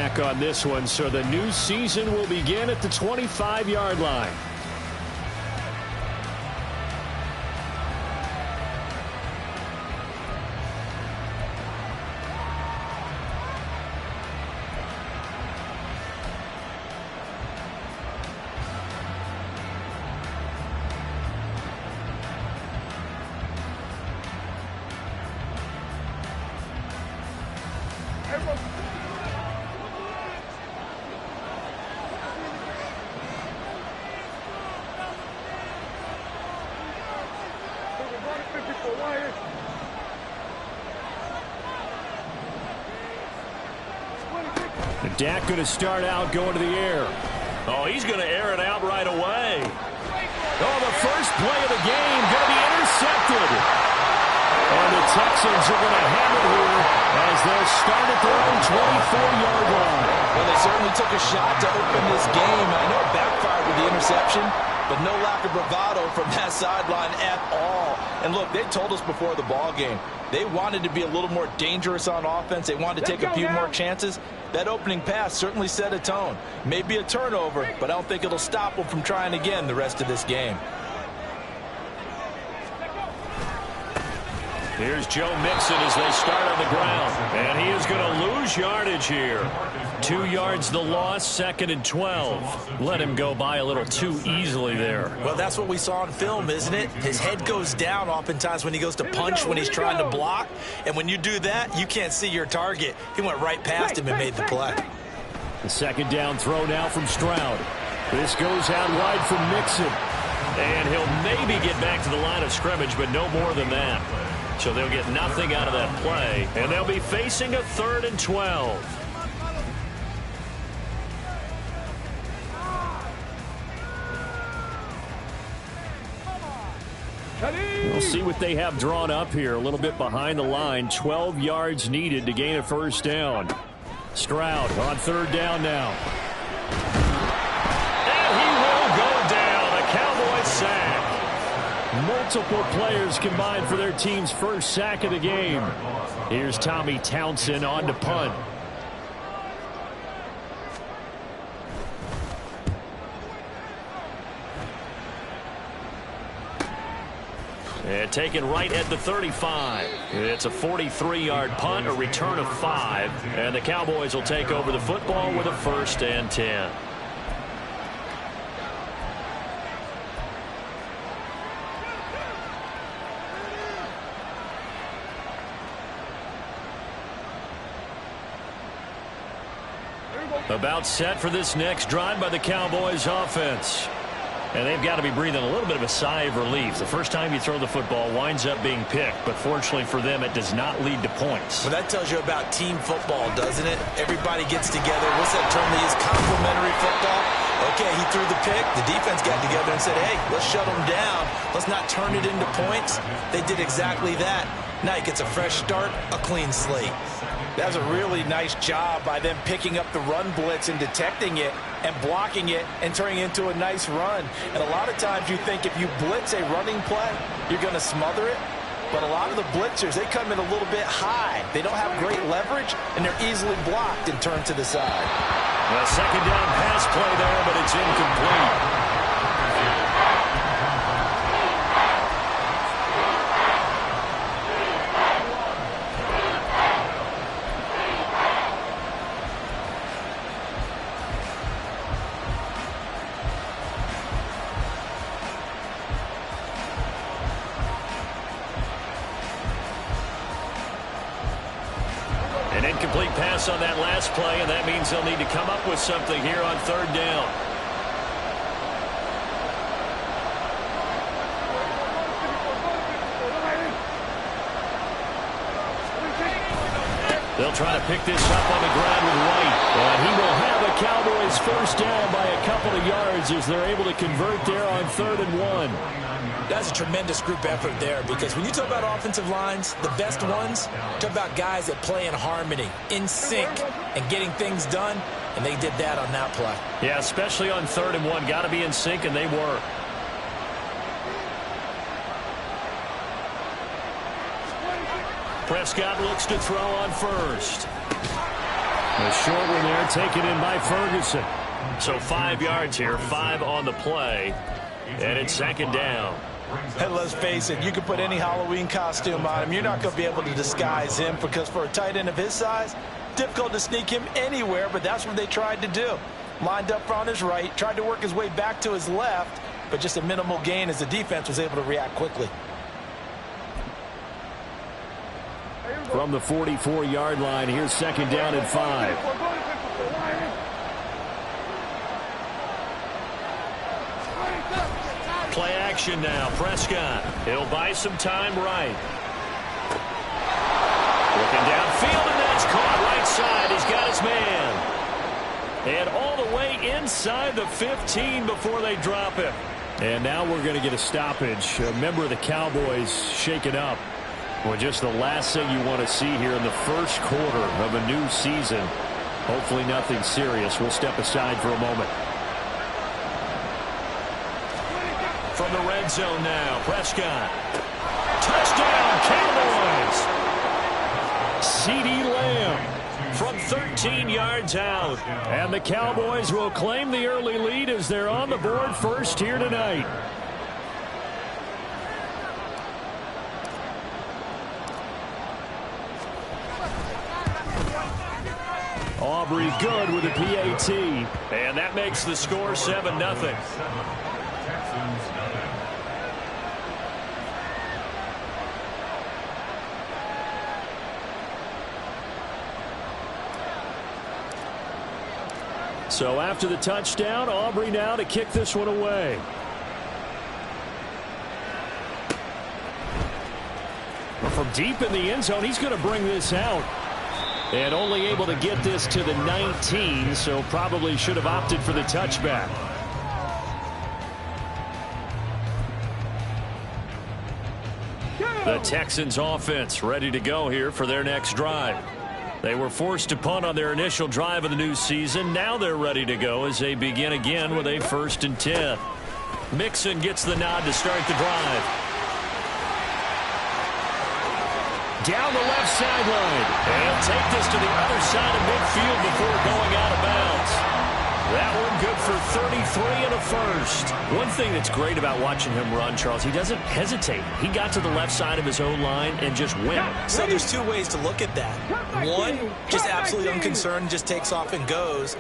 back on this one, so the new season will begin at the 25-yard line. Dak going to start out going to the air. Oh, he's going to air it out right away. Oh, the first play of the game going to be intercepted. And the Texans are going to have it here as they'll start at their own 24-yard line. Well, they certainly took a shot to open this game. I know it backfired with the interception, but no lack of bravado from that sideline at all. And look, they told us before the ball game, they wanted to be a little more dangerous on offense. They wanted to take a few more chances. That opening pass certainly set a tone. Maybe a turnover, but I don't think it'll stop them from trying again the rest of this game. Here's Joe Mixon as they start on the ground. And he is going to lose yardage here. 2 yards the loss, 2nd and 12. Let him go by a little too easily there. Well, that's what we saw on film, isn't it? His head goes down oftentimes when he goes to punch, when he's trying to block. And when you do that, you can't see your target. He went right past him and made the play. The 2nd down throw now from Stroud. This goes out wide from Mixon. And he'll maybe get back to the line of scrimmage, but no more than that. So they'll get nothing out of that play, and they'll be facing a 3rd and 12. We'll see what they have drawn up here. A little bit behind the line. 12 yards needed to gain a 1st down. Stroud on 3rd down now. And he will go down. A Cowboys sack. Multiple players combined for their team's first sack of the game. Here's Tommy Townsend on to punt. And taken right at the 35. It's a 43-yard punt, a return of 5. And the Cowboys will take over the football with a 1st and 10. About set for this next drive by the Cowboys offense. And they've got to be breathing a little bit of a sigh of relief. The first time you throw the football winds up being picked, but fortunately for them, it does not lead to points. Well, that tells you about team football, doesn't it? Everybody gets together. What's that term they use? Complementary football? Okay, he threw the pick. The defense got together and said, hey, let's shut them down. Let's not turn it into points. They did exactly that. Now he gets a fresh start, a clean slate. That was a really nice job by them picking up the run blitz and detecting it and blocking it and turning it into a nice run. And a lot of times you think if you blitz a running play, you're going to smother it. But a lot of the blitzers, they come in a little bit high. They don't have great leverage, and they're easily blocked and turned to the side. A 2nd down pass play there, but it's incomplete. An incomplete pass on that last play, and that means they'll need to come up with something here on 3rd down. They'll try to pick this up on the ground with White. And he will have a Cowboys 1st down by a couple of yards as they're able to convert there on 3rd and 1. That's a tremendous group effort there, because when you talk about offensive lines, the best ones, talk about guys that play in harmony, in sync, and getting things done, and they did that on that play. Yeah, especially on 3rd and 1. Got to be in sync, and they were. Prescott looks to throw on 1st. A short one there taken in by Ferguson. So 5 yards here, 5 on the play, and it's second down. And let's face it, you can put any Halloween costume on him. You're not going to be able to disguise him because for a tight end of his size, difficult to sneak him anywhere, but that's what they tried to do. Lined up on his right, tried to work his way back to his left, but just a minimal gain as the defense was able to react quickly. From the 44-yard line, here's second down and 5. Play action now. Prescott. He'll buy some time right. Looking downfield, and that's caught right side. He's got his man. And all the way inside the 15 before they drop him. And now we're going to get a stoppage. A member of the Cowboys shaken up. Well, just the last thing you want to see here in the first quarter of a new season. Hopefully nothing serious. We'll step aside for a moment. From the red zone now, Prescott. Touchdown, Cowboys! CeeDee Lamb from 13 yards out. And the Cowboys will claim the early lead as they're on the board first here tonight. Aubrey good with a PAT. And that makes the score 7-0. So after the touchdown, Aubrey now to kick this one away. From deep in the end zone, he's going to bring this out. And only able to get this to the 19, so probably should have opted for the touchback. The Texans offense ready to go here for their next drive. They were forced to punt on their initial drive of the new season. Now they're ready to go as they begin again with a 1st and 10. Mixon gets the nod to start the drive. Down the left sideline. And take this to the other side of midfield before going out of bounds. That one good for 33 and a first. One thing that's great about watching him run, Charles, he doesn't hesitate. He got to the left side of his own line and just went. So there's two ways to look at that. One, just absolutely unconcerned, just takes off and goes.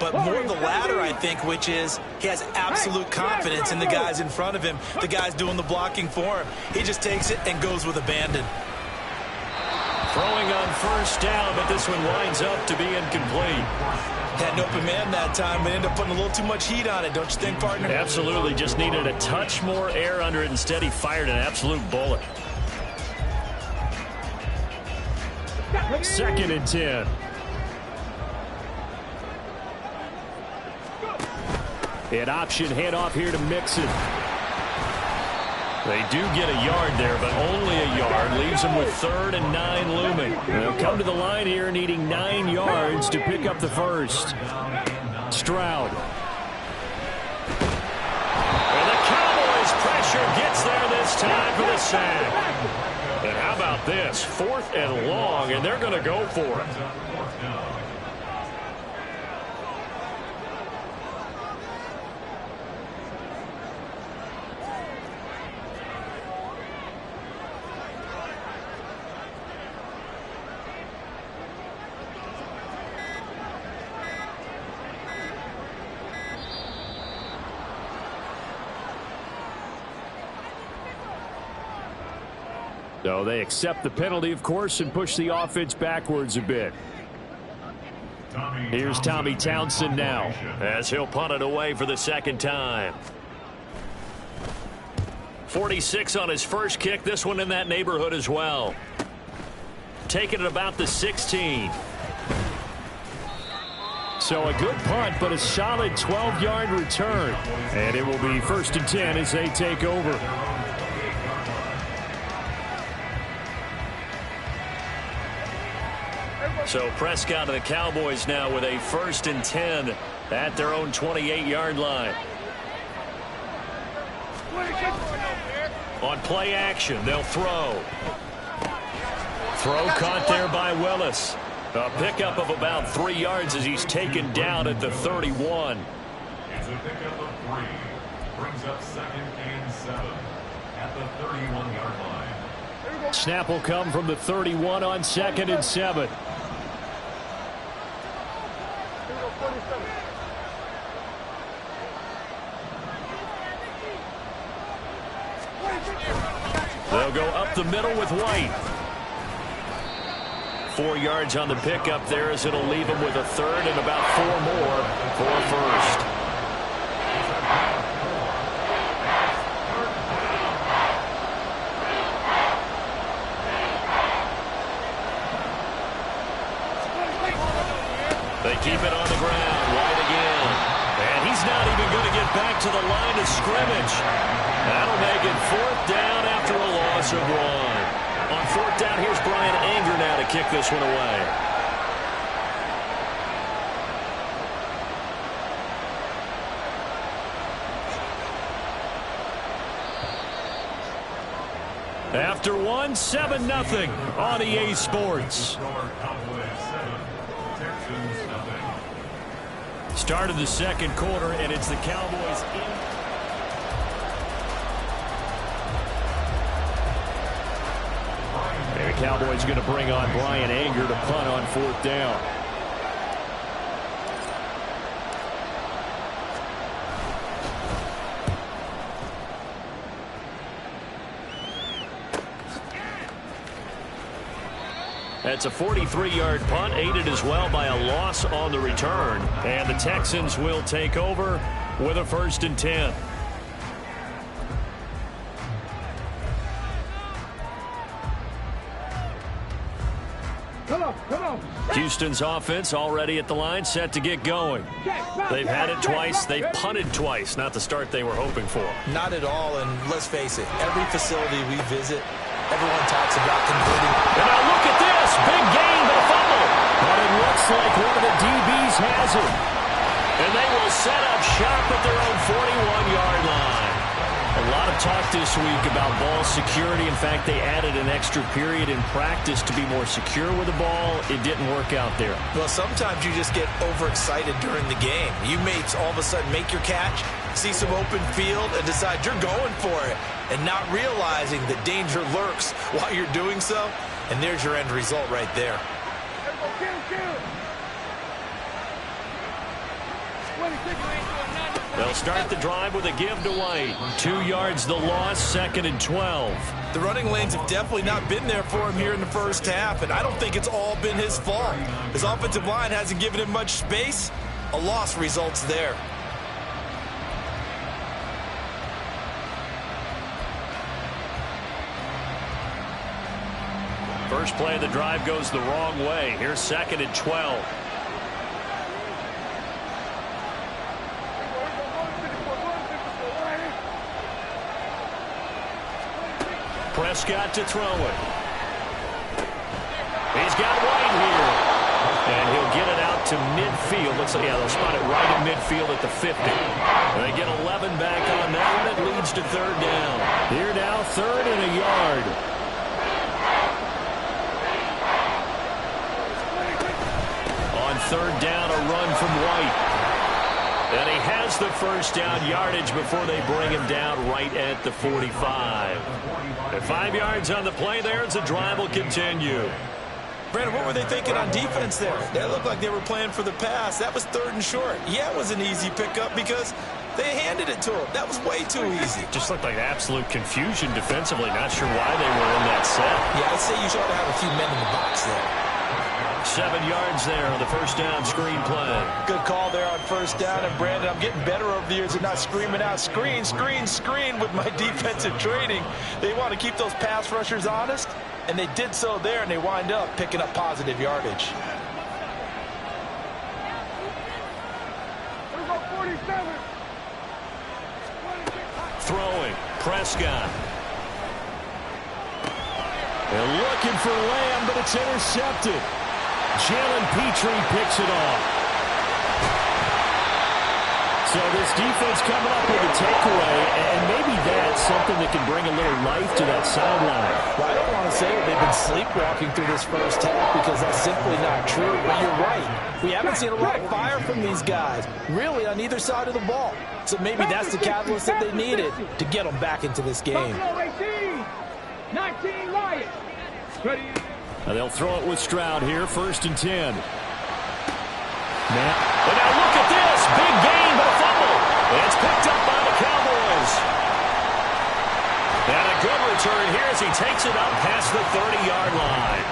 But more the latter, I think, which is he has absolute confidence in the guys in front of him, the guys doing the blocking for him. He just takes it and goes with abandon. Throwing on 1st down, but this one winds up to be incomplete. Had an open man that time, but ended up putting a little too much heat on it, don't you think, partner? Absolutely. Just needed a touch more air under it. Instead, he fired an absolute bullet. 2nd and 10. An option handoff here to Mixon. They do get a yard there, but only a yard. Leaves them with 3rd and 9 looming. They'll come to the line here needing 9 yards to pick up the first. Stroud. And the Cowboys pressure gets there this time for the sack. And how about this? 4th and long, and they're going to go for it. So they accept the penalty, of course, and push the offense backwards a bit. Here's Tommy Townsend now, as he'll punt it away for the 2nd time. 46 on his first kick. This one in that neighborhood as well. Taking it about the 16. So a good punt, but a solid 12-yard return. And it will be 1st and 10 as they take over. So Prescott of the Cowboys now with a 1st and 10 at their own 28-yard line. On play action, they'll throw. Throw caught there by Willis. A pickup of about 3 yards as he's taken down at the 31. It's a pickup of 3. Brings up 2nd and 7 at the 31-yard line. Snap will come from the 31 on 2nd and 7. They'll go up the middle with White. 4 yards on the pickup there as it'll leave him with a third and about 4 more for a first. They keep it on the ground. White again. And he's not even going to get back to the line of scrimmage. That'll make it 4th down after a loss of 1. On 4th down, here's Brian Anger now to kick this one away. After 1, 7-0 on EA Sports. Start of the second quarter, and it's the Cowboys in. And the Cowboys going to bring on Brian Anger to punt on 4th down. That's a 43-yard punt, aided as well by a loss on the return. And the Texans will take over with a 1st and 10. Houston's offense already at the line, set to get going. They've had it twice. They've punted twice. Not the start they were hoping for. Not at all, and let's face it, every facility we visit, everyone talks about converting. And now look at this. Big gain, but a fumble. But it looks like one of the DBs has it. And they will set up shop at their own 41-yard line. A lot of talk this week about ball security. In fact, they added an extra period in practice to be more secure with the ball. It didn't work out there. Well, sometimes you just get overexcited during the game. You may all of a sudden make your catch, see some open field, and decide you're going for it, and not realizing that danger lurks while you're doing so. And there's your end result right there. They'll start the drive with a give to White. 2 yards the loss, 2nd and 12. The running lanes have definitely not been there for him here in the first half, and I don't think it's all been his fault. His offensive line hasn't given him much space. A loss results there. First play of the drive goes the wrong way. Here's 2nd and 12. Prescott to throw it. He's got White here. And he'll get it out to midfield. Looks like, yeah, they'll spot it right in midfield at the 50. And they get 11 back on that one. It leads to 3rd down. Here now, 3rd and a yard. On 3rd down, a run from White. And he has the 1st down yardage before they bring him down right at the 45. At 5 yards on the play there, as the drive will continue. Brandon, what were they thinking on defense there? They looked like they were playing for the pass. That was 3rd and short. Yeah, it was an easy pickup because they handed it to him. That was way too easy. Just looked like absolute confusion defensively. Not sure why they were in that set. Yeah, I'd say you should have a few men in the box there. 7 yards there on the 1st down screen play. Good call there on 1st down. And, Brandon, I'm getting better over the years at not screaming out, screen, screen, screen with my defensive training. They want to keep those pass rushers honest, and they did so there, and they wind up picking up positive yardage. Throwing, Prescott. They're looking for Lamb, but it's intercepted. Jalen Petrie picks it off. So this defense coming up with a takeaway, and maybe that something that can bring a little life to that sideline? Well, I don't want to say that they've been sleepwalking through this first half because that's simply not true, but you're right. We haven't seen a lot of fire from these guys, really, on either side of the ball. So maybe that's the catalyst that they needed to get them back into this game. 19 Lions. Ready. They'll throw it with Stroud here, 1st and 10. But now look at this. Big gain, but a fumble. It's picked up by the Cowboys. And a good return here as he takes it up past the 30-yard line.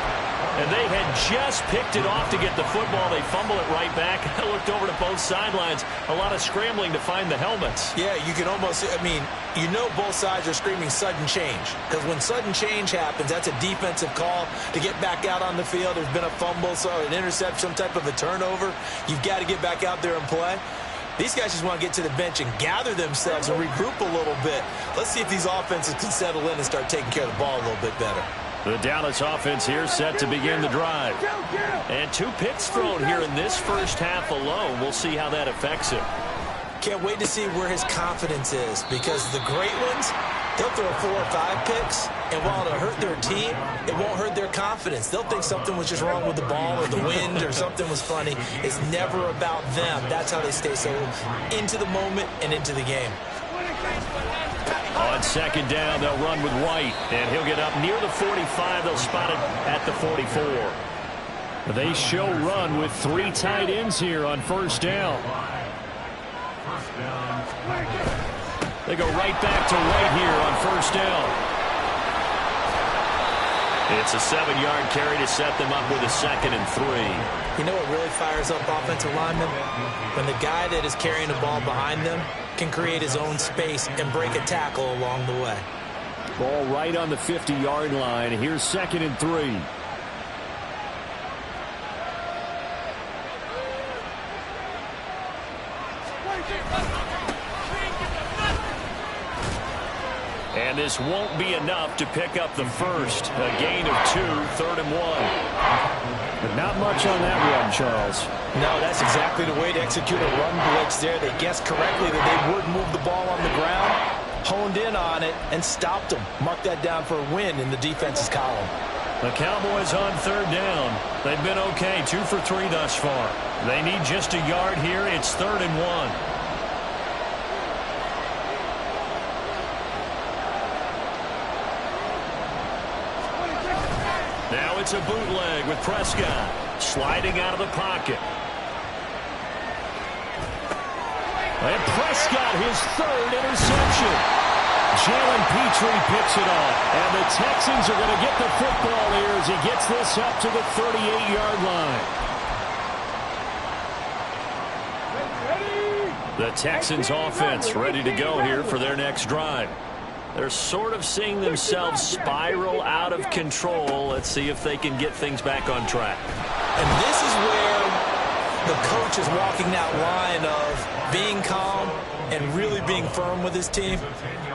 And they had just picked it off to get the football. They fumble it right back. I looked over to both sidelines. A lot of scrambling to find the helmets. Yeah, you can almost, I mean, you know both sides are screaming sudden change. Because when sudden change happens, that's a defensive call to get back out on the field. There's been a fumble, so an interception, some type of a turnover. You've got to get back out there and play. These guys just want to get to the bench and gather themselves and regroup a little bit. Let's see if these offenses can settle in and start taking care of the ball a little bit better. The Dallas offense here set to begin the drive. And 2 picks thrown here in this first half alone. We'll see how that affects him. Can't wait to see where his confidence is, because the great ones, they'll throw 4 or 5 picks, and while it'll hurt their team, it won't hurt their confidence. They'll think something was just wrong with the ball or the wind or something was funny. It's never about them. That's how they stay so into the moment and into the game. On 2nd down, they'll run with White, and he'll get up near the 45. They'll spot it at the 44. They show run with 3 tight ends here on 1st down. They go right back to White here on 1st down. It's a 7-yard carry to set them up with a 2nd and 3. You know what really fires up offensive linemen? When the guy that is carrying the ball behind them can create his own space and break a tackle along the way. Ball right on the 50-yard line. Here's 2nd and 3. And this won't be enough to pick up the first. A gain of 2, 3rd and 1. But not much on that run, Charles. No, that's exactly the way to execute a run blitz there. They guessed correctly that they would move the ball on the ground, honed in on it, and stopped them. Mark that down for a win in the defense's column. The Cowboys on 3rd down. They've been okay, 2 for 3 thus far. They need just a yard here. It's 3rd and 1. Now it's a bootleg with Prescott sliding out of the pocket. And Prescott, his 3rd interception. Jalen Petrie picks it off. And the Texans are going to get the football here as he gets this up to the 38-yard line. The Texans offense ready to go here for their next drive. They're sort of seeing themselves spiral out of control. Let's see if they can get things back on track. And this is where the coach is walking that line of being calm and really being firm with his team.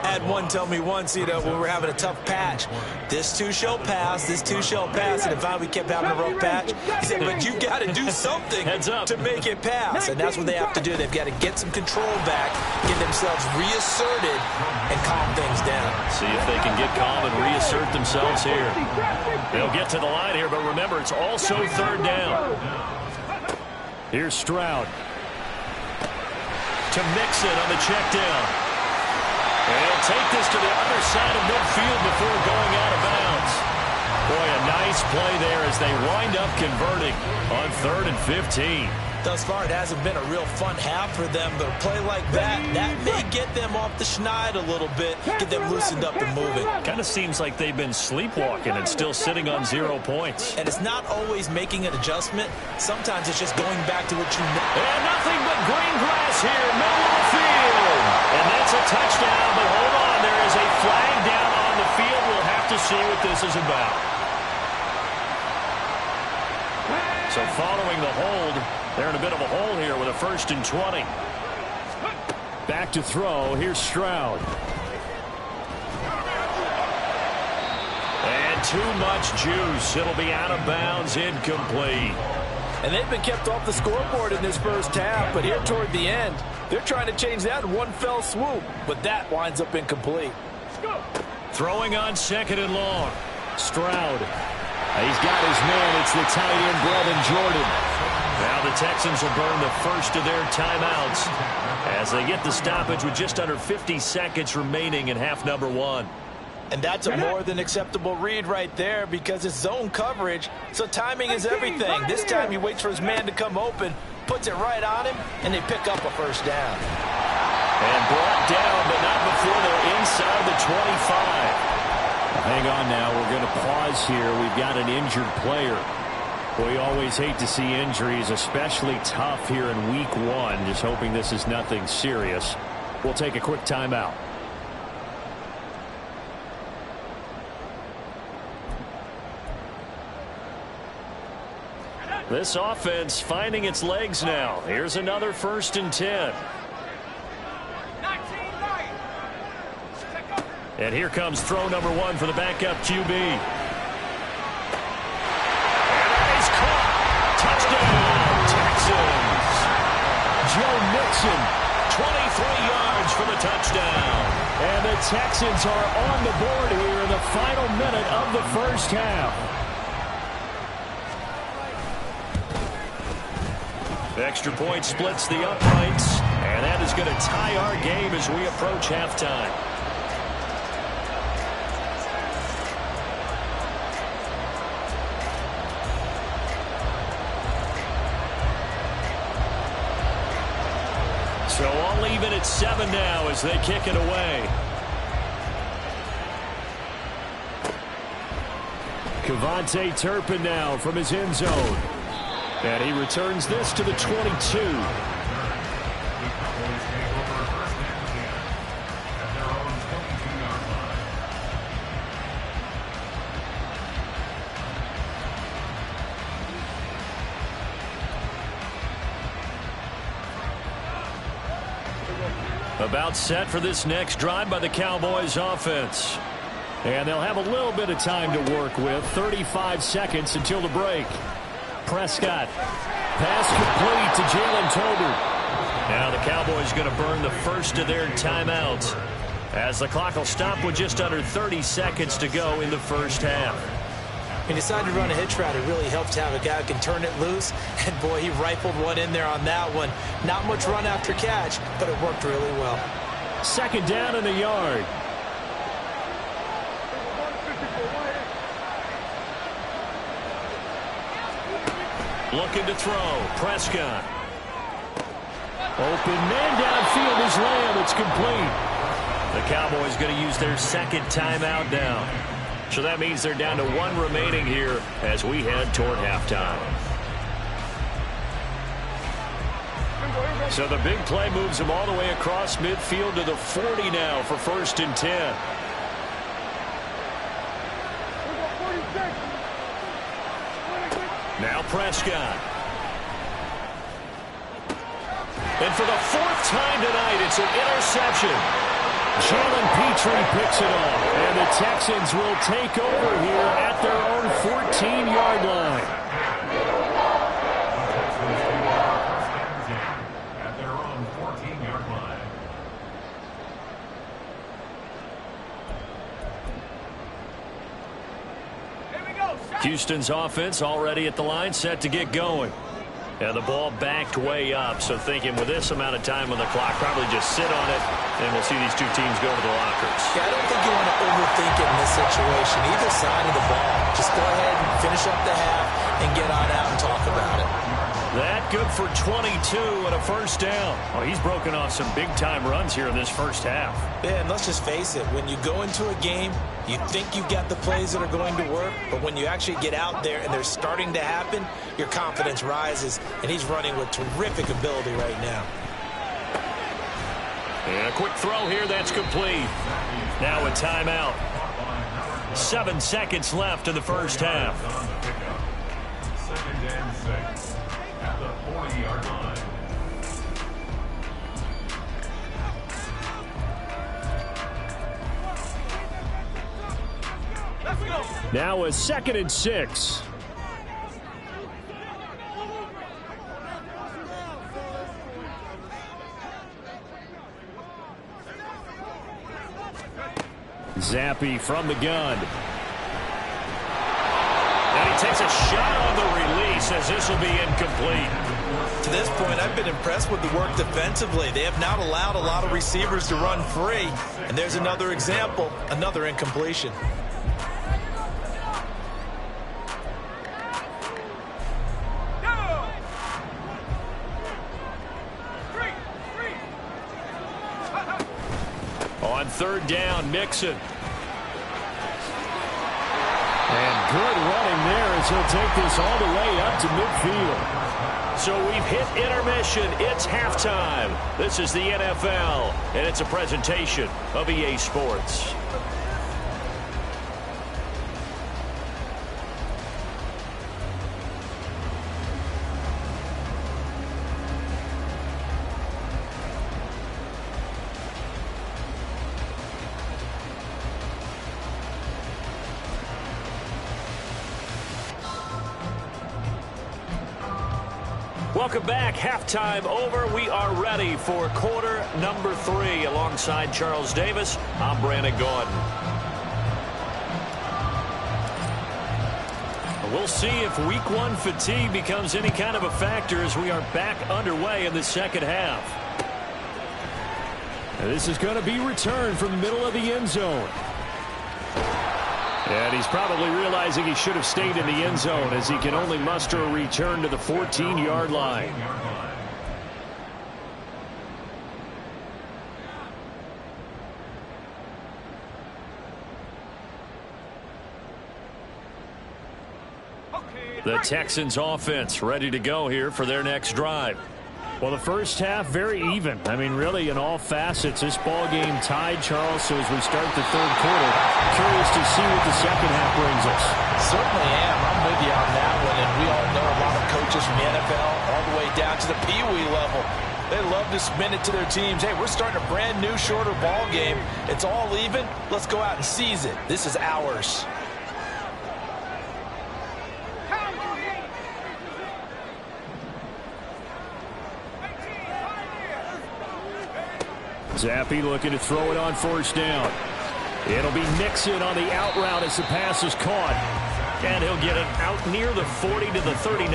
I had one tell me once, you know, when we were having a tough patch, this too shall pass, this too shall pass. And if we kept having a rough patch, he said, but you got to do something to make it pass. And that's what they have to do. They've got to get some control back, get themselves reasserted, and calm things down. See if they can get calm and reassert themselves here. They'll get to the line here, but remember, it's also 3rd down. Here's Stroud. To Mixon on the check down. And he'll take this to the other side of midfield before going out of bounds. Boy, a nice play there as they wind up converting on 3rd and 15. Thus far, it hasn't been a real fun half for them, but a play like that may get them off the schneid a little bit, get them loosened up and moving. Kind of seems like they've been sleepwalking and still sitting on 0 points. And it's not always making an adjustment. Sometimes it's just going back to what you know. And nothing but green grass here, middle of the field. And that's a touchdown, but hold on, there is a flag down on the field. We'll have to see what this is about. So following the hold, they're in a bit of a hole here with a 1st and 20. Back to throw. Here's Stroud. And too much juice. It'll be out of bounds, incomplete. And they've been kept off the scoreboard in this first half, but here toward the end, they're trying to change that in one fell swoop, but that winds up incomplete. Throwing on 2nd and long. Stroud. He's got his man. It's the tight end, Brevin Jordan. Now the Texans will burn the first of their timeouts as they get the stoppage with just under 50 seconds remaining in half number 1. And that's a more than acceptable read right there because it's zone coverage, so timing is everything. This time he waits for his man to come open, puts it right on him, and they pick up a first down. And brought down, but not before they're inside the 25. Hang on now. We're going to pause here. We've got an injured player. We always hate to see injuries, especially tough here in week 1. Just hoping this is nothing serious. We'll take a quick timeout. This offense finding its legs now. Here's another 1st and 10. And here comes throw number 1 for the backup QB. And that is caught. Touchdown, Texans. Joe Mixon, 23 yards for the touchdown. And the Texans are on the board here in the final minute of the first half. Extra point splits the uprights, and that is going to tie our game as we approach halftime. So all even at 7 now as they kick it away. Kevontae Turpin now from his end zone. And he returns this to the 22. About set for this next drive by the Cowboys offense. And they'll have a little bit of time to work with. 35 seconds until the break. Prescott. Pass complete to Jalen Tolbert. Now the Cowboys going to burn the first of their timeouts as the clock will stop with just under 30 seconds to go in the first half. He decided to run a hitch route. It really helped to have a guy who can turn it loose. And, boy, he rifled one in there on that one. Not much run after catch, but it worked really well. 2nd down in the yard. Looking to throw. Prescott. Open man downfield is Lamb. It's complete. The Cowboys going to use their 2nd timeout now. So that means they're down to 1 remaining here as we head toward halftime. So the big play moves them all the way across midfield to the 40 now for 1st and 10. Now Prescott. And for the 4th time tonight, it's an interception. Jalen Petrie picks it off, and the Texans will take over here at their own 14-yard line. At their own 14-yard line. Houston's offense already at the line, set to get going. And the ball backed way up, so thinking with this amount of time on the clock, probably just sit on it, and we'll see these two teams go to the lockers. Yeah, I don't think you want to overthink it in this situation. Either side of the ball. Just go ahead and finish up the half and get on out and talk about it. That good for 22 and a first down. Well, he's broken off some big-time runs here in this first half. Yeah, and let's just face it. When you go into a game, you think you've got the plays that are going to work, but when you actually get out there and they're starting to happen, your confidence rises, and he's running with terrific ability right now. And a quick throw here, that's complete. Now a timeout. 7 seconds left in the first half. 2nd and 6 at the 40-yard line. Now a 2nd and 6. Zappi from the gun. And he takes a shot on the release as this will be incomplete. To this point, I've been impressed with the work defensively. They have not allowed a lot of receivers to run free. And there's another example, another incompletion. On third down, Mixon. And good running there as he'll take this all the way up to midfield. So we've hit intermission. It's halftime. This is the NFL, and it's a presentation of EA Sports. Welcome back. Halftime over. We are ready for quarter number 3. Alongside Charles Davis, I'm Brandon Gordon. We'll see if week 1 fatigue becomes any kind of a factor as we are back underway in the second half. And this is going to be returned from the middle of the end zone. And he's probably realizing he should have stayed in the end zone as he can only muster a return to the 14-yard line. The Texans offense ready to go here for their next drive. Well, the first half, very even. I mean, really, in all facets, this ball game tied, Charles. So as we start the third quarter, curious to see what the second half brings us. Certainly am. I'm with you on that one. And we all know a lot of coaches from the NFL all the way down to the Pee-wee level. They love to spin it to their teams. Hey, we're starting a brand new, shorter ball game. It's all even. Let's go out and seize it. This is ours. Zappi looking to throw it on first down. It'll be Mixon on the out route as the pass is caught. And he'll get it out near the 40 to the 39.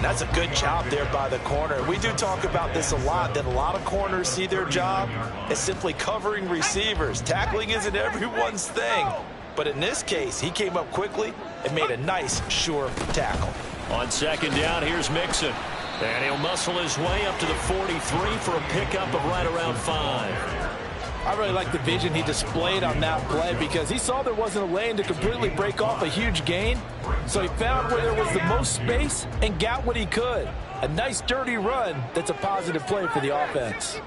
That's a good job there by the corner. We do talk about this a lot, that a lot of corners see their job as simply covering receivers. Tackling isn't everyone's thing. But in this case, he came up quickly and made a nice, sure tackle. On second down, here's Mixon. And he'll muscle his way up to the 43 for a pickup of right around 5. I really like the vision he displayed on that play because he saw there wasn't a lane to completely break off a huge gain. So he found where there was the most space and got what he could. A nice dirty run that's a positive play for the offense.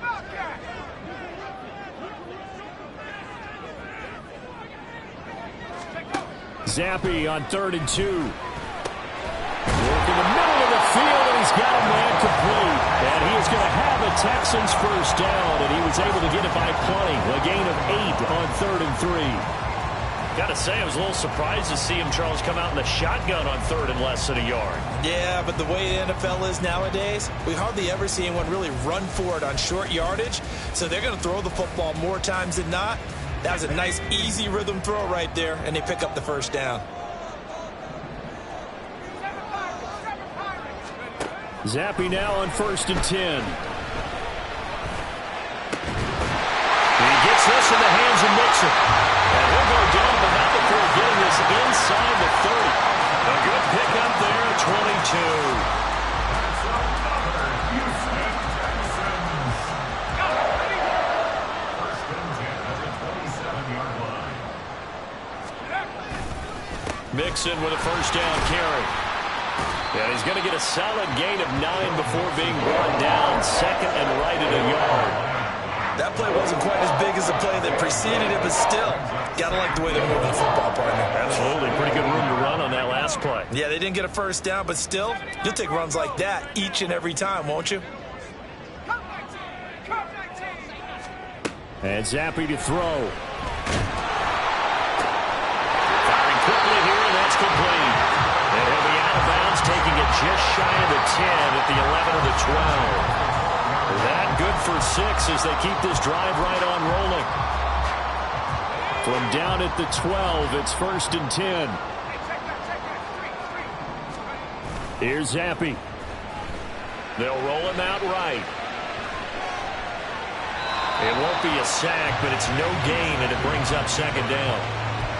Zappi on 3rd and 2. Work in the middle of the field, and he's got a man complete. And he is going to have a Texans first down, and he was able to get it by plenty. A gain of 8 on 3rd and 3. Got to say, I was a little surprised to see him, Charles, come out in the shotgun on 3rd and less than a yard. Yeah, but the way the NFL is nowadays, we hardly ever see anyone really run for it on short yardage. So they're going to throw the football more times than not. That was a nice, easy rhythm throw right there, and they pick up the first down. Zappi now on 1st and 10. He gets this in the hands of Mixon. And he'll go down, but not before getting this inside the 30. A good pickup there at 22. Mixon with a first down carry. And he's going to get a solid gain of 9 before being brought down. 2nd and right at a yard. That play wasn't quite as big as the play that preceded it, but still, got to like the way they're moving the football, partner. Absolutely. Pretty good room to run on that last play. Yeah, they didn't get a first down, but still, you'll take runs like that each and every time, won't you? And Zappi to throw. Firing quickly here, and that's complete. And he'll be out of bounds, taking it just shy of the 10 at the 11 of the 12. That good for 6 as they keep this drive right on rolling. From down at the 12, it's 1st and 10. Here's Zappi. They'll roll him out right. It won't be a sack, but it's no gain, and it brings up 2nd down.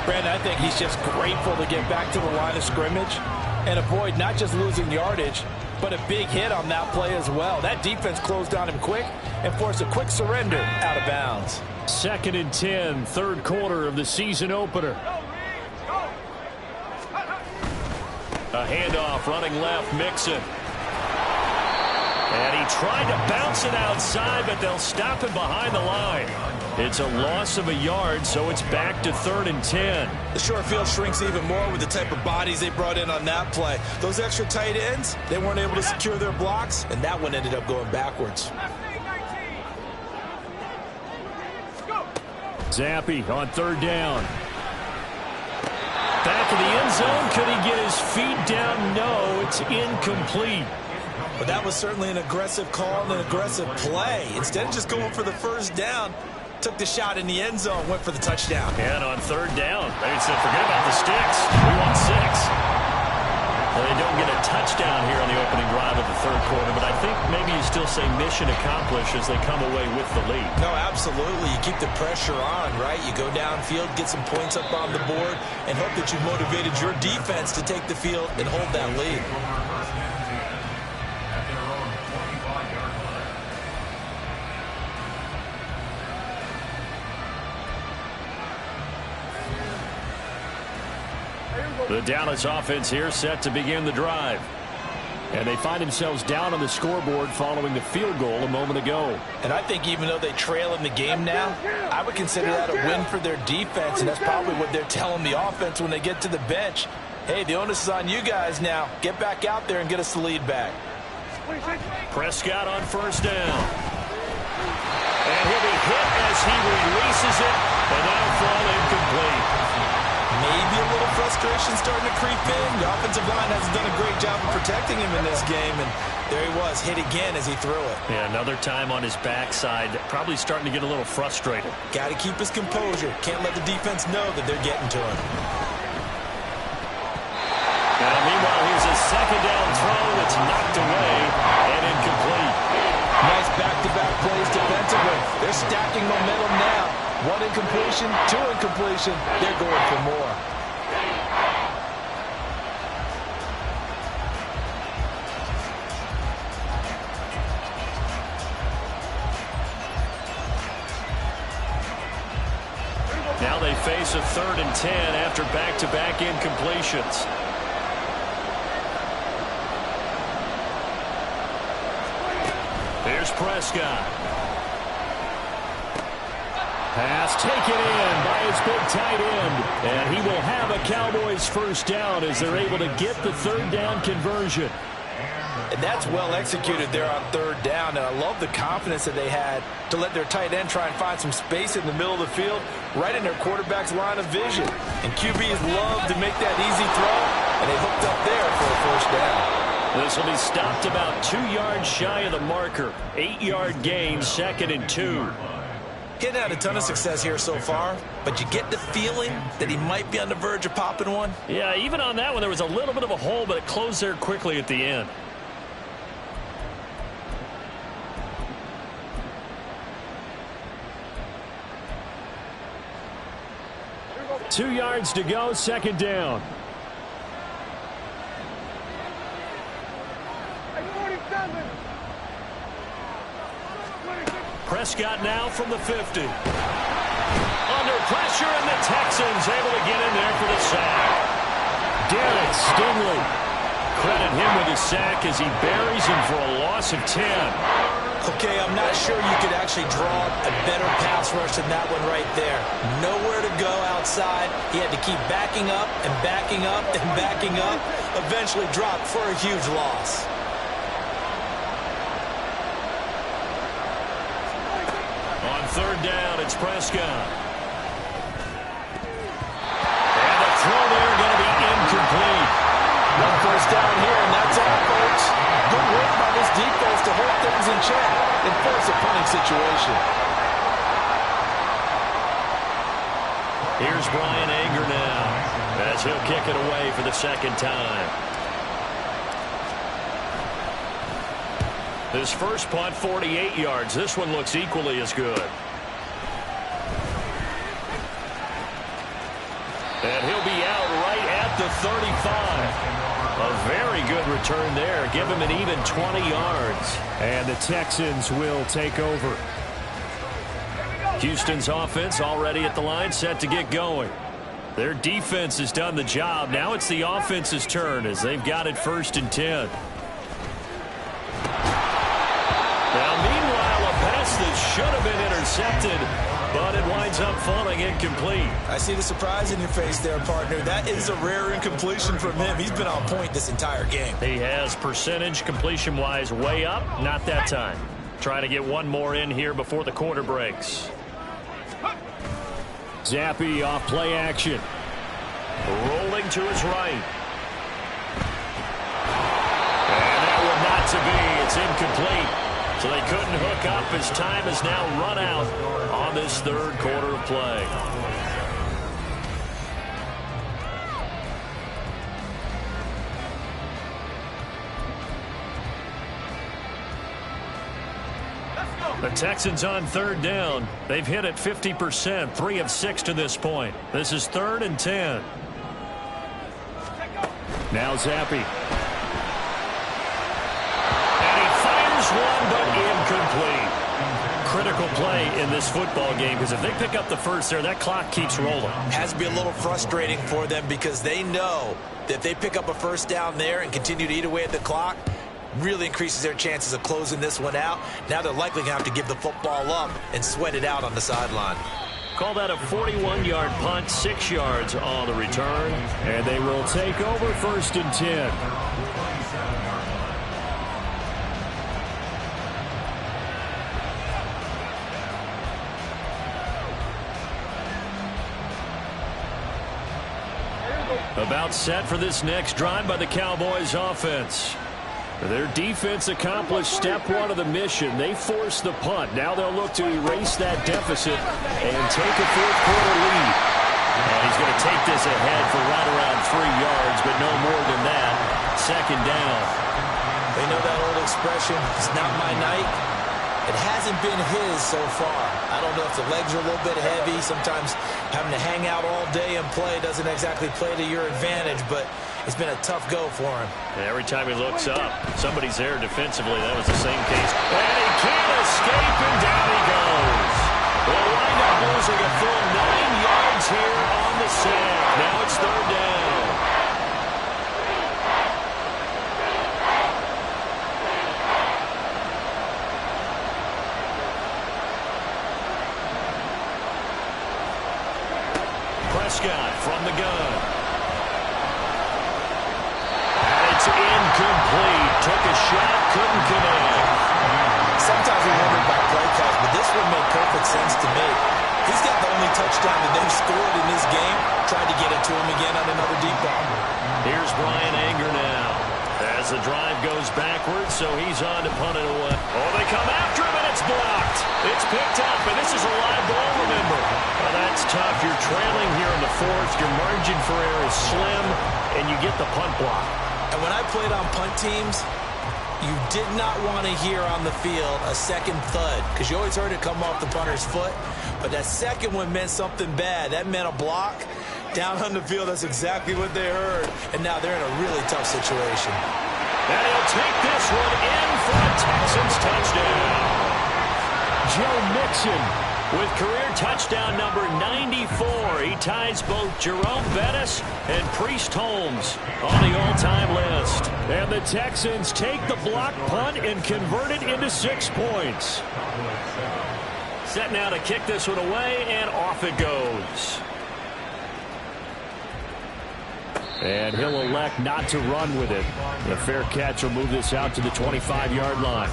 Brandon, I think he's just grateful to get back to the line of scrimmage and avoid not just losing yardage, but a big hit on that play as well. That defense closed on him quick and forced a quick surrender out of bounds. 2nd and 10, 3rd quarter of the season opener. A handoff, running left, Mixon. And he tried to bounce it outside, but they'll stop him behind the line. It's a loss of a yard, so it's back to 3rd and 10. The short field shrinks even more with the type of bodies they brought in on that play. Those extra tight ends, they weren't able to secure their blocks, and that one ended up going backwards. Zappi on 3rd down. Back in the end zone. Could he get his feet down? No, it's incomplete. But that was certainly an aggressive call and an aggressive play. Instead of just going for the 1st down, took the shot in the end zone, went for the touchdown. And on 3rd down, they said, forget about the sticks. We want 6. Well, they don't get a touchdown here on the opening drive of the 3rd quarter, but I think maybe you still say mission accomplished as they come away with the lead. No, absolutely. You keep the pressure on, right? You go downfield, get some points up on the board, and hope that you motivated your defense to take the field and hold that lead. The Dallas offense here set to begin the drive. And they find themselves down on the scoreboard following the field goal a moment ago. And I think even though they trail in the game now, I would consider that a win for their defense, and that's probably what they're telling the offense when they get to the bench. Hey, the onus is on you guys now. Get back out there and get us the lead back. Prescott on 1st down. And he'll be hit as he releases it, and that'll fall incomplete. Maybe a little frustration starting to creep in. The offensive line hasn't done a great job of protecting him in this game, and there he was, hit again as he threw it. Yeah, another time on his backside, probably starting to get a little frustrated. Got to keep his composure. Can't let the defense know that they're getting to him. And meanwhile, here's a 2nd down throw that's knocked away and incomplete. Nice back-to-back plays defensively. They're stacking momentum now. 1 incompletion, 2 incompletion. They're going for more. Now they face a 3rd and 10 after back-to-back incompletions. Here's Prescott. Pass taken in by his big tight end. And he will have a Cowboys 1st down as they're able to get the 3rd down conversion. And that's well executed there on 3rd down. And I love the confidence that they had to let their tight end try and find some space in the middle of the field, right in their quarterback's line of vision. And QBs love to make that easy throw, and they hooked up there for a 1st down. This will be stopped about 2 yards shy of the marker. 8-yard gain, 2nd and 2. Getting had a ton of success here so far, but you get the feeling that he might be on the verge of popping one. Yeah, even on that one, there was a little bit of a hole, but it closed there quickly at the end. Two yards to go, 2nd down. Prescott now from the 50. Under pressure, and the Texans able to get in there for the sack. Derek Stingley. Credit him with his sack as he buries him for a loss of 10. Okay, I'm not sure you could actually draw a better pass rush than that one right there. Nowhere to go outside. He had to keep backing up and backing up and backing up. Eventually dropped for a huge loss. On 3rd down, it's Prescott. And the throw there going to be incomplete. 1 first down here, and that's all, folks. Good work by this defense to hold things in check and force a punting situation. Here's Brian Anger now as he'll kick it away for the second time. This first punt, 48 yards. This one looks equally as good. And he'll be out right at the 35. A very good return there. Give him an even 20 yards. And the Texans will take over. Houston's offense already at the line, set to get going. Their defense has done the job. Now it's the offense's turn as they've got it 1st and 10. Now, meanwhile, a pass that should have been intercepted, but it winds up falling incomplete. I see the surprise in your face there, partner. That is a rare incompletion from him. He's been on point this entire game. He has percentage completion-wise way up. Not that time. Trying to get one more in here before the quarter breaks. Zappi off play action. Rolling to his right. And that one not to be. It's incomplete. So they couldn't hook up as time has now run out on this third quarter of play. The Texans on 3rd down. They've hit it 50%, 3 of 6 to this point. This is 3rd and 10. Now Zappi. And he fires one, but incomplete. Critical play in this football game because if they pick up the first there, that clock keeps rolling. Has to be a little frustrating for them because they know that if they pick up a first down there and continue to eat away at the clock, really increases their chances of closing this one out. Now they're likely going to have to give the football up and sweat it out on the sideline. Call that a 41-yard punt, 6 yards on the return. And they will take over 1st and 10. About set for this next drive by the Cowboys offense. Their defense accomplished step 1 of the mission. They forced the punt. Now they'll look to erase that deficit and take a 4th quarter lead. And he's going to take this ahead for right around 3 yards, but no more than that. 2nd down. They know that old expression, it's not my night. It hasn't been his so far. I don't know if the legs are a little bit heavy. Sometimes having to hang out all day and play doesn't exactly play to your advantage, but it's been a tough go for him. And every time he looks up, somebody's there defensively. That was the same case. And he can't escape, and down he goes. They'll wind up losing a full 9 yards here on the sack. Now it's 3rd down. Prescott from the gun. And it's incomplete. Took a shot, couldn't connect. Sometimes we wonder about play calls, but this one made perfect sense to me. He's got the only touchdown that they've scored in this game. Tried to get it to him again on another deep ball. Here's Brian Anger now as the drive goes backwards, so he's on to punt it away. Oh, they come after him, and it's blocked. It's picked up, and this is a live ball, remember. Well, that's tough. You're trailing here in the 4th. Your margin for error is slim, and you get the punt block. And when I played on punt teams, you did not want to hear on the field a second thud because you always heard it come off the punter's foot. But that second one meant something bad. That meant a block. Down on the field, that's exactly what they heard. And now they're in a really tough situation. And he'll take this one in for a Texans touchdown. Joe Mixon with career touchdown number 94. He ties both Jerome Bettis and Priest Holmes on the all-time list. And the Texans take the block punt and convert it into 6 points. Set now to kick this one away, and off it goes. And he'll elect not to run with it. The fair catch will move this out to the 25-yard line.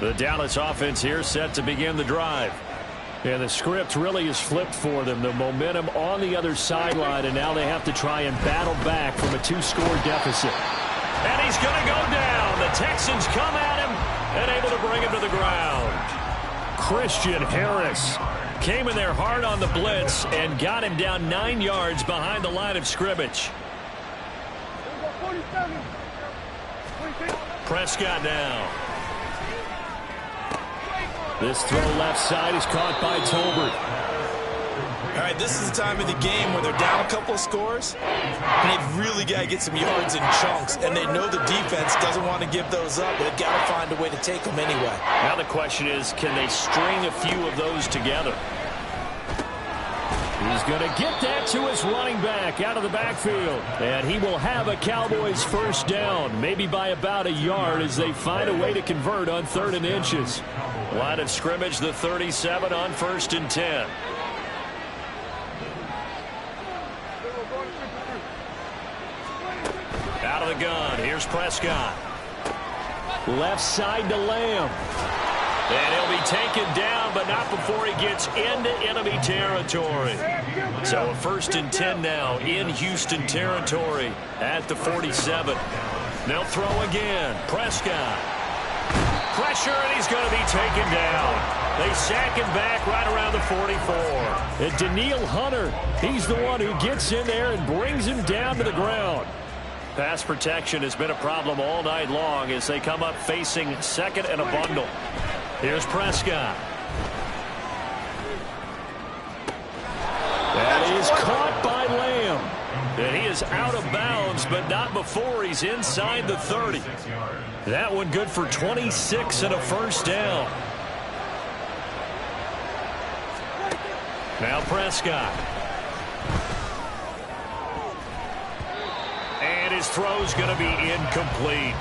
The Dallas offense here set to begin the drive. And the script really is flipped for them. The momentum on the other sideline, and now they have to try and battle back from a 2-score deficit. And he's going to go down. The Texans come at him, and able to bring him to the ground. Christian Harris came in there hard on the blitz and got him down 9 yards behind the line of scrimmage. Prescott now. This throw left side is caught by Tolbert. All right, this is the time of the game where they're down a couple of scores, and they've really got to get some yards in chunks, and they know the defense doesn't want to give those up. They've got to find a way to take them anyway. Now the question is, can they string a few of those together? He's going to get that to his running back out of the backfield. And he will have a Cowboys first down, maybe by about a yard as they find a way to convert on 3rd and inches. Line of scrimmage, the 37 on 1st and 10. Out of the gun, here's Prescott. Left side to Lamb. And he'll be taken down, but not before he gets into enemy territory. So a 1st and 10 now in Houston territory at the 47. They'll throw again. Prescott. Pressure, and he's going to be taken down. They sack him back right around the 44. And Danielle Hunter, he's the one who gets in there and brings him down to the ground. Pass protection has been a problem all night long as they come up facing 2nd and a bundle. Here's Prescott. That is caught by Lamb. And he is out of bounds, but not before he's inside the 30. That one good for 26 and a first down. Now Prescott. And his throw's going to be incomplete.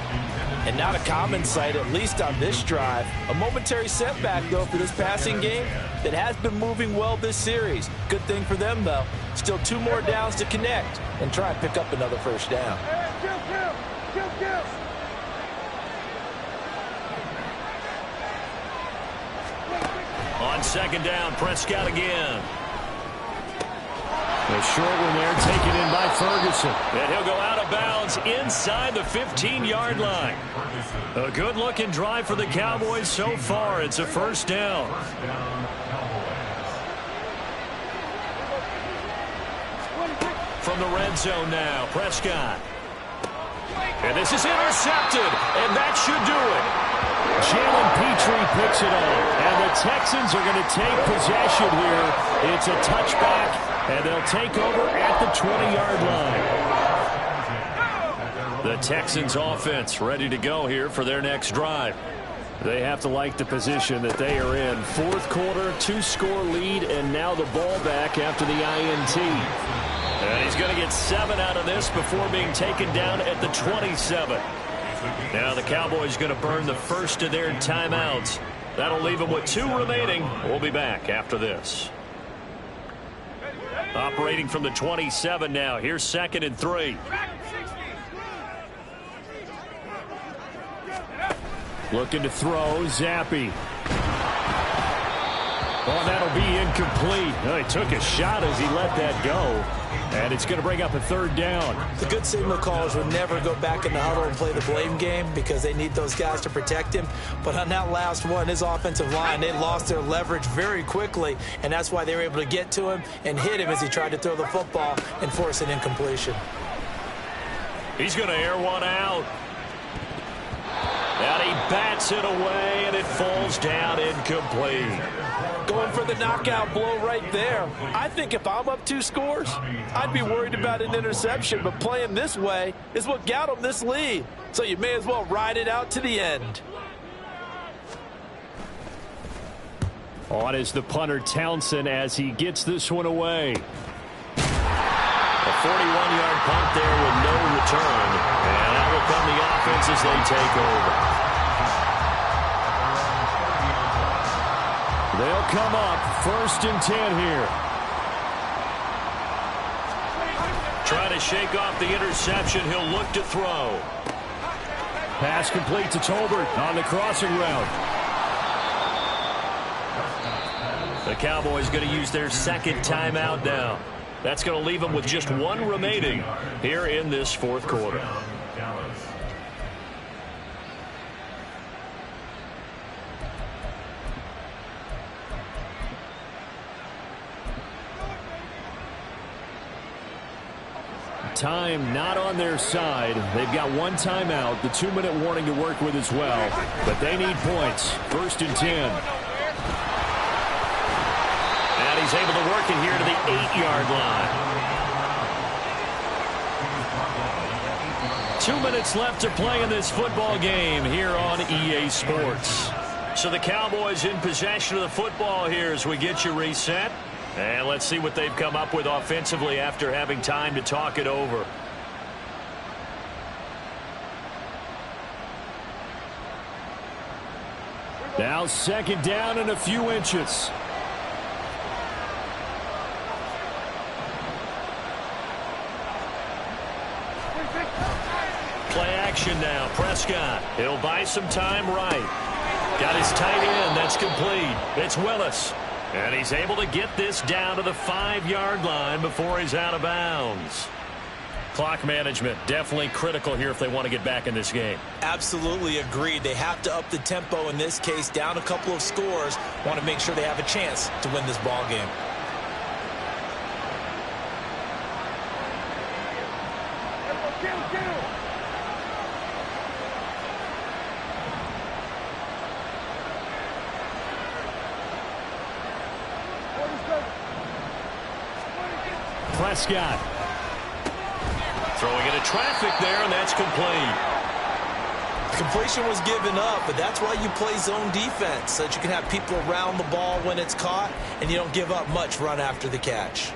And not a common sight, at least on this drive. A momentary setback, though, for this passing game that has been moving well this series. Good thing for them, though. Still 2 more downs to connect and try and pick up another first down. On 2nd down, Prescott again. A short one there taken in by Ferguson. And he'll go out of bounds inside the 15-yard line. A good-looking drive for the Cowboys so far. It's a first down. From the red zone now, Prescott. And this is intercepted, and that should do it. Jalen Petrie picks it up, and the Texans are going to take possession here. It's a touchback, and they'll take over at the 20-yard line. The Texans offense ready to go here for their next drive. They have to like the position that they are in. 4th quarter, 2-score lead, and now the ball back after the INT. And he's going to get 7 out of this before being taken down at the 27. Now the Cowboys going to burn the first of their timeouts. That'll leave them with 2 remaining. We'll be back after this. Operating from the 27 now. Here's 2nd and 3. Looking to throw, Zappi. Oh, that'll be incomplete. He took a shot as he let that go. And it's going to bring up a 3rd down. The good signal callers would never go back in the huddle and play the blame game because they need those guys to protect him. But on that last one, his offensive line, they lost their leverage very quickly, and that's why they were able to get to him and hit him as he tried to throw the football and force an incompletion. He's going to air one out. And he bats it away, and it falls down incomplete. Going for the knockout blow right there. I think if I'm up 2 scores, I'd be worried about an interception, but playing this way is what got him this lead. So you may as well ride it out to the end. On is the punter Townsend as he gets this one away. A 41-yard punt there with no return. And out will come the offense as they take over. They'll come up 1st and 10 here. Trying to shake off the interception. He'll look to throw. Pass complete to Tolbert on the crossing route. The Cowboys going to use their 2nd timeout now. That's going to leave them with just 1 remaining here in this 4th quarter. Time not on their side. They've got one timeout, the 2-minute warning to work with as well. But they need points. 1st and 10. And he's able to work it here to the 8-yard line. 2 minutes left to play in this football game here on EA Sports. So the Cowboys in possession of the football here as we get you reset. And let's see what they've come up with offensively after having time to talk it over. Now 2nd down and a few inches. Play action now. Prescott. He'll buy some time right. Got his tight end. That's complete. It's Willis. And he's able to get this down to the 5-yard line before he's out of bounds. Clock management definitely critical here if they want to get back in this game. Absolutely agreed. They have to up the tempo in this case, down a couple of scores. Want to make sure they have a chance to win this ball game. Prescott. Throwing into traffic there, and that's complete. Completion was given up, but that's why you play zone defense, so that you can have people around the ball when it's caught, and you don't give up much run after the catch.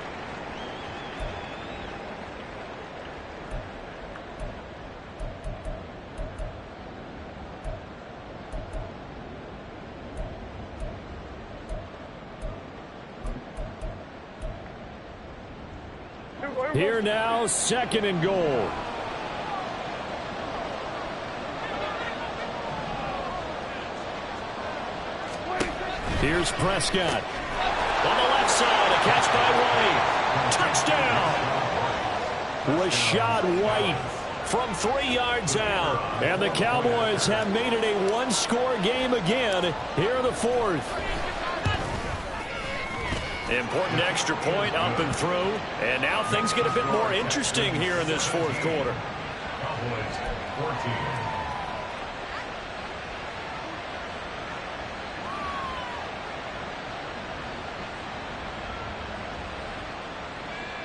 Here now, 2nd and goal. Here's Prescott. On the left side, a catch by White. Touchdown. Rashad White From 3 yards out. And the Cowboys have made it a one-score game again here in the 4th. Important extra point up and through. And now things get a bit more interesting here in this 4th quarter. Cowboys 14.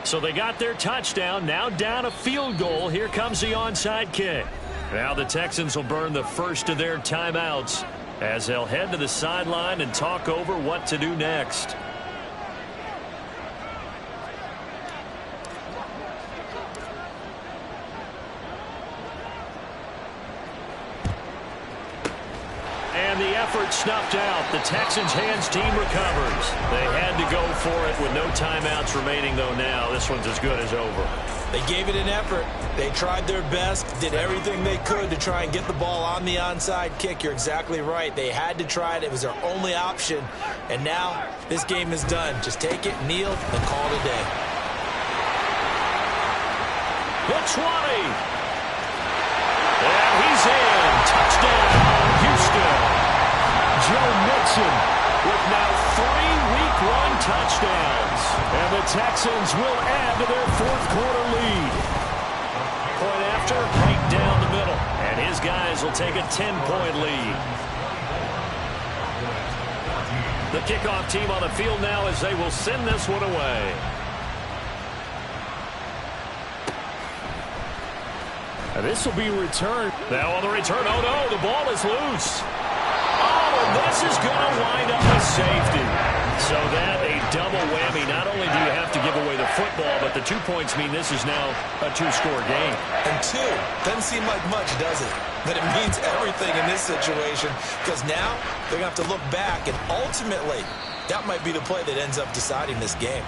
So they got their touchdown, now down a field goal. Here comes the onside kick. Now the Texans will burn the first of their timeouts as they'll head to the sideline and talk over what to do next. And the effort snuffed out. The Texans' hands team recovers. They had to go for it with no timeouts remaining, though now. This one's as good as over. They gave it an effort. They tried their best, did everything they could to try and get the ball on the onside kick. You're exactly right. They had to try it. It was their only option. And now this game is done. Just take it, kneel, and call it a day. The 20. And he's in. Touchdown, Houston. Joe Mixon With now 3 week-long touchdowns. and the Texans will add to their 4th quarter lead. Point after, right down the middle. And his guys will take a 10-point lead. The kickoff team on the field now as they will send this one away. And this will be returned. Now on the return, oh no, the ball is loose. Oh, and this is going to wind up with safety. So that a double whammy. Not only do you have to give away the football, but the 2 points mean this is now a 2-score game. And 2 doesn't seem like much, does it? But it means everything in this situation because now they're going to have to look back, and ultimately that might be the play that ends up deciding this game.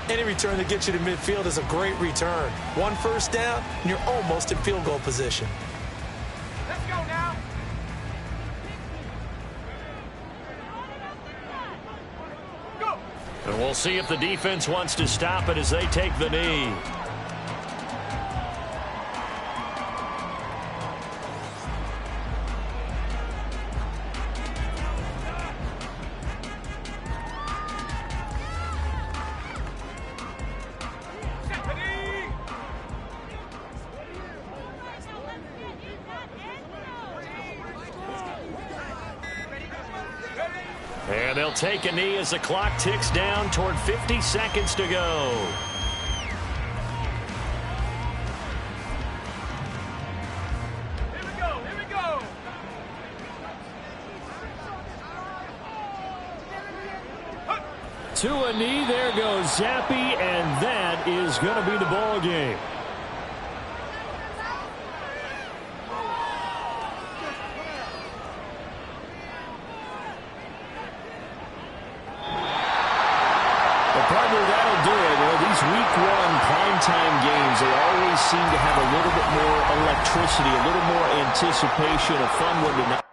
Any return that gets you to midfield is a great return. 1 first down, and you're almost in field goal position. Let's go now. Go. And we'll see if the defense wants to stop it as they take the knee. And they'll take a knee as the clock ticks down toward 50 seconds to go. Here we go. Here we go. To a knee, there goes Zappi, and that is going to be the ball game. Partner, that'll do it. Well, these week one primetime games, they always seem to have a little bit more electricity, a little more anticipation, a fun one tonight.